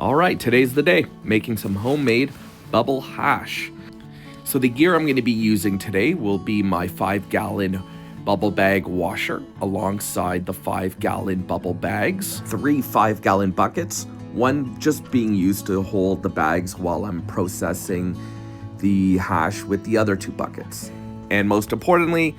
All right, today's the day, making some homemade bubble hash. So the gear I'm going to be using today will be my 5-gallon bubble bag washer alongside the 5-gallon bubble bags, 3 5-gallon buckets, one just being used to hold the bags while I'm processing the hash with the other 2 buckets. And most importantly,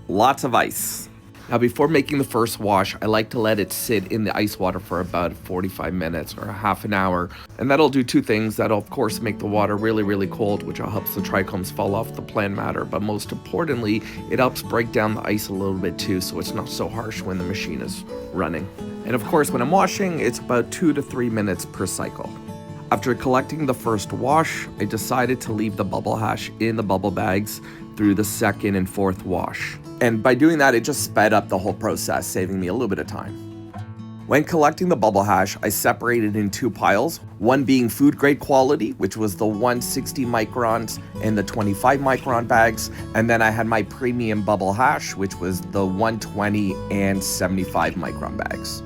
lots of ice. Now, before making the first wash, I like to let it sit in the ice water for about 45 minutes or a half an hour. And that'll do 2 things. That'll, of course, make the water really, really cold, which helps the trichomes fall off the plant matter. But most importantly, it helps break down the ice a little bit too, so it's not so harsh when the machine is running. And of course, when I'm washing, it's about 2 to 3 minutes per cycle. After collecting the first wash, I decided to leave the bubble hash in the bubble bags through the 2nd and 4th wash. And by doing that, it just sped up the whole process, saving me a little bit of time. When collecting the bubble hash, I separated in 2 piles, one being food grade quality, which was the 160 microns and the 25 micron bags. And then I had my premium bubble hash, which was the 120 and 75 micron bags.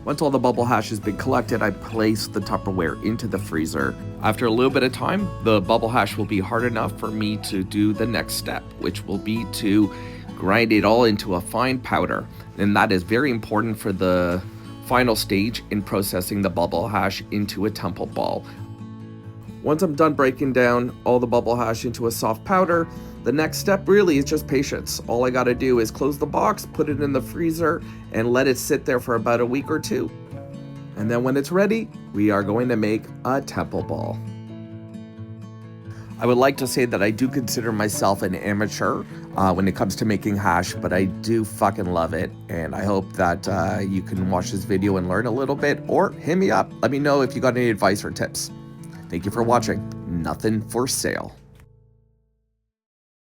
Once all the bubble hash has been collected, I placed the Tupperware into the freezer. After a little bit of time, the bubble hash will be hard enough for me to do the next step, which will be to grind it all into a fine powder. And that is very important for the final stage in processing the bubble hash into a temple ball. Once I'm done breaking down all the bubble hash into a soft powder, the next step really is just patience. All I gotta do is close the box, put it in the freezer, and let it sit there for about a week or 2. And then when it's ready, we are going to make a temple ball. I would like to say that I do consider myself an amateur when it comes to making hash, but I do fucking love it. And I hope that you can watch this video and learn a little bit, or hit me up. Let me know if you got any advice or tips. Thank you for watching. Nothing for sale.